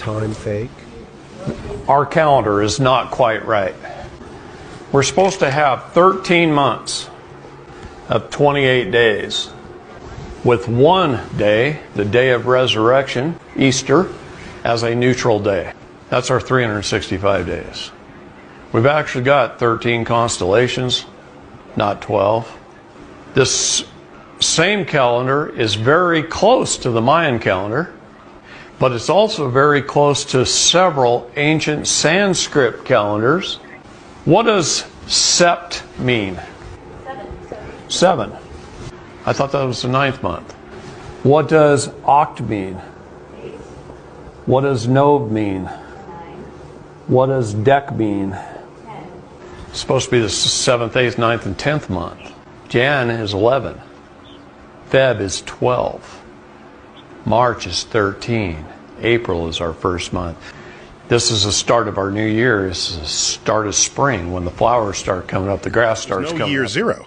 time fake? Our calendar is not quite right. We're supposed to have 13 months of 28 days, with one day, the day of resurrection, Easter, as a neutral day. That's our 365 days. We've actually got 13 constellations, not 12. This same calendar is very close to the Mayan calendar, but it's also very close to several ancient Sanskrit calendars. What does sept mean? Seven. I thought that was the 9th month. What does oct mean? What does nov mean? What does dec mean? It's supposed to be the 7th, 8th, 9th, and 10th month. Jan is 11. Feb is 12. March is 13. April is our first month. This is the start of our new year. This is the start of spring when the flowers start coming up, the grass starts coming up. Year zero.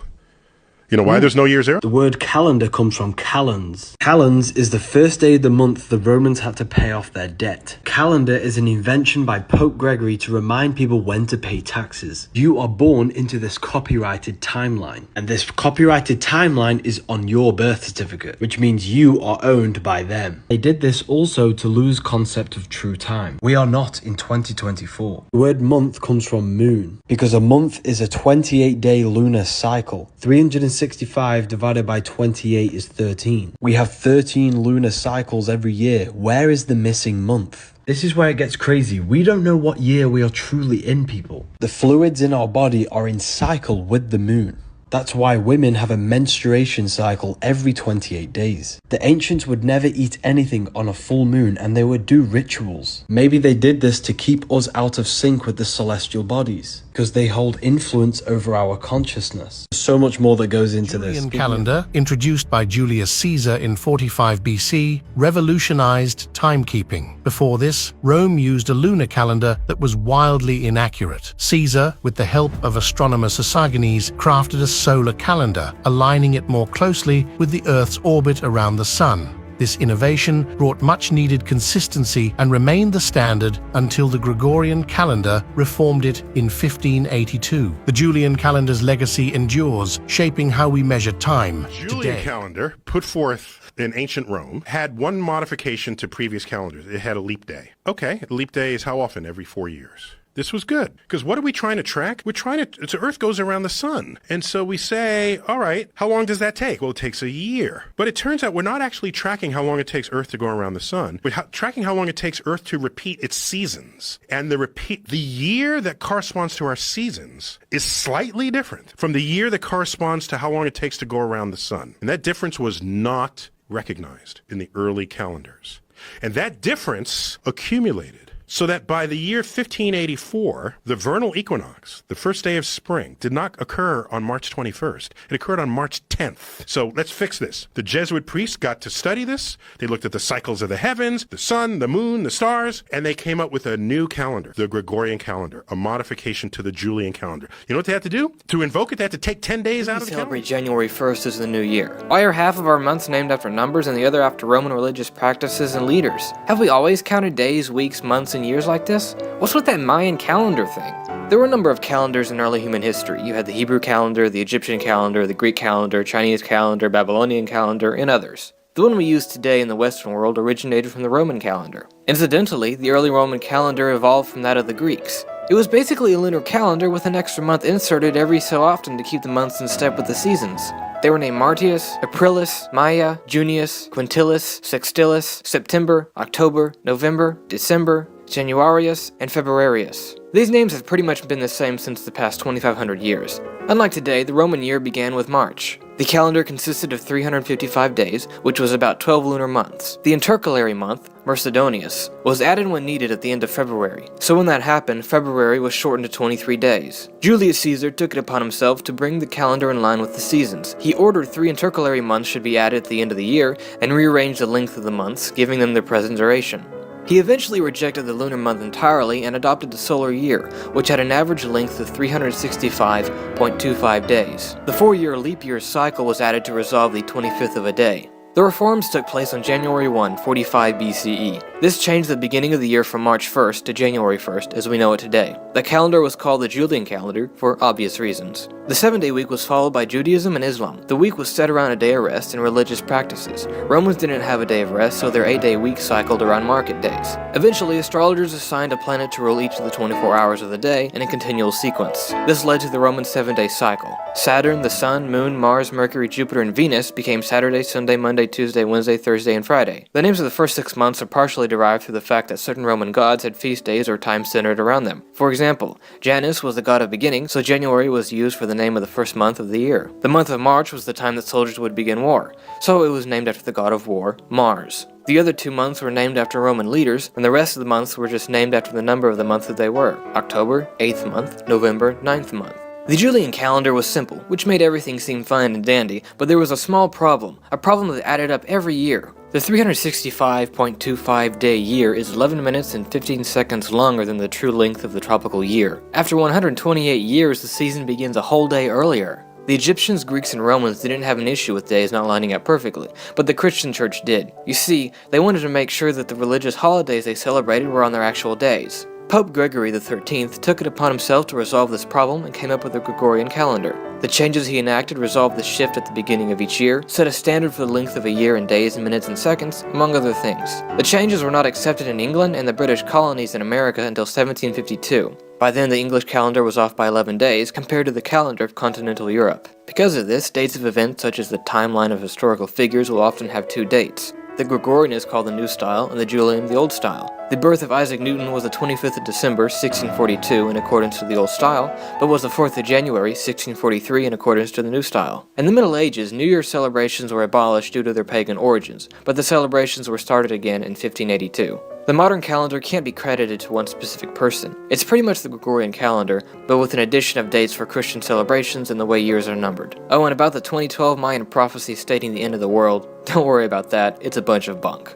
You know why there's no year zero? The word calendar comes from calends. Calends is the first day of the month the Romans had to pay off their debt. Calendar is an invention by Pope Gregory to remind people when to pay taxes. You are born into this copyrighted timeline, and this copyrighted timeline is on your birth certificate, which means you are owned by them. They did this also to lose concept of true time. We are not in 2024. The word month comes from moon, because a month is a 28-day lunar cycle. 365 divided by 28 is 13. We have 13 lunar cycles every year. Where is the missing month? This is where it gets crazy. We don't know what year we are truly in, people. The fluids in our body are in cycle with the moon. That's why women have a menstruation cycle every 28 days. The ancients would never eat anything on a full moon, and they would do rituals. Maybe they did this to keep us out of sync with the celestial bodies, because they hold influence over our consciousness. There's so much more that goes into this. The Julian calendar, introduced by Julius Caesar in 45 BC, revolutionized timekeeping. Before this, Rome used a lunar calendar that was wildly inaccurate. Caesar, with the help of astronomer Sosigenes, crafted a solar calendar, aligning it more closely with the Earth's orbit around the Sun. This innovation brought much-needed consistency and remained the standard until the Gregorian calendar reformed it in 1582. The Julian calendar's legacy endures, shaping how we measure time Julian today. calendar, put forth in ancient Rome, had one modification to previous calendars. It had a leap day. Okay, a leap day is how often? Every 4 years. This was good, because what are we trying to track? We're trying to, the Earth goes around the sun. And so we say, all right, how long does that take? Well, it takes a year. But it turns out we're not actually tracking how long it takes Earth to go around the sun. We're tracking how long it takes Earth to repeat its seasons. And the year that corresponds to our seasons is slightly different from the year that corresponds to how long it takes to go around the sun. And that difference was not recognized in the early calendars. And that difference accumulated, so that by the year 1584, the vernal equinox, the first day of spring, did not occur on March 21st. It occurred on March 10th. So let's fix this. The Jesuit priests got to study this. They looked at the cycles of the heavens, the sun, the moon, the stars, and they came up with a new calendar, the Gregorian calendar, a modification to the Julian calendar. You know what they had to do? To invoke it, they had to take 10 days out of the calendar. We celebrate January 1st as the new year. Why are half of our months named after numbers and the other after Roman religious practices and leaders? Have we always counted days, weeks, months, and years like this? What's with that Mayan calendar thing? There were a number of calendars in early human history. You had the Hebrew calendar, the Egyptian calendar, the Greek calendar, Chinese calendar, Babylonian calendar, and others. The one we use today in the Western world originated from the Roman calendar. Incidentally, the early Roman calendar evolved from that of the Greeks. It was basically a lunar calendar with an extra month inserted every so often to keep the months in step with the seasons. They were named Martius, Aprilis, Maia, Junius, Quintilis, Sextilis, September, October, November, December, Januarius, and Februarius. These names have pretty much been the same since the past 2,500 years. Unlike today, the Roman year began with March. The calendar consisted of 355 days, which was about 12 lunar months. The intercalary month, Mercedonius, was added when needed at the end of February. So when that happened, February was shortened to 23 days. Julius Caesar took it upon himself to bring the calendar in line with the seasons. He ordered 3 intercalary months should be added at the end of the year, and rearranged the length of the months, giving them their present duration. He eventually rejected the lunar month entirely and adopted the solar year, which had an average length of 365.25 days. The 4-year leap year cycle was added to resolve the 25th of a day. The The reforms took place on January 1, 45 BCE. This changed the beginning of the year from March 1st to January 1st as we know it today. The calendar was called the Julian calendar for obvious reasons. The 7-day week was followed by Judaism and Islam. The week was set around a day of rest and religious practices. Romans didn't have a day of rest, so their 8-day week cycled around market days. Eventually, astrologers assigned a planet to rule each of the 24 hours of the day in a continual sequence. This led to the Roman 7-day cycle. Saturn, the Sun, Moon, Mars, Mercury, Jupiter, and Venus became Saturday, Sunday, Monday, Tuesday, Wednesday, Thursday, and Friday. The names of the first 6 months are partially derived through the fact that certain Roman gods had feast days or times centered around them. For example, Janus was the god of beginning, so January was used for the name of the first month of the year. The month of March was the time that soldiers would begin war, so it was named after the god of war, Mars. The other 2 months were named after Roman leaders, and the rest of the months were just named after the number of the month that they were. October, 8th month, November, 9th month. The Julian calendar was simple, which made everything seem fine and dandy, but there was a small problem, a problem that added up every year. The 365.25 day year is 11 minutes and 15 seconds longer than the true length of the tropical year. After 128 years, the season begins a whole day earlier. The Egyptians, Greeks, and Romans didn't have an issue with days not lining up perfectly, but the Christian church did. You see, they wanted to make sure that the religious holidays they celebrated were on their actual days. Pope Gregory XIII took it upon himself to resolve this problem and came up with the Gregorian calendar. The changes he enacted resolved the shift at the beginning of each year, set a standard for the length of a year in days, minutes, and seconds, among other things. The changes were not accepted in England and the British colonies in America until 1752. By then, the English calendar was off by 11 days compared to the calendar of continental Europe. Because of this, dates of events such as the timeline of historical figures will often have 2 dates. The Gregorian is called the New Style, and the Julian the Old Style. The birth of Isaac Newton was the 25th of December, 1642, in accordance to the Old Style, but was the 4th of January, 1643, in accordance to the New Style. In the Middle Ages, New Year's celebrations were abolished due to their pagan origins, but the celebrations were started again in 1582. The modern calendar can't be credited to one specific person. It's pretty much the Gregorian calendar, but with an addition of dates for Christian celebrations and the way years are numbered. Oh, and about the 2012 Mayan prophecy stating the end of the world, don't worry about that, it's a bunch of bunk.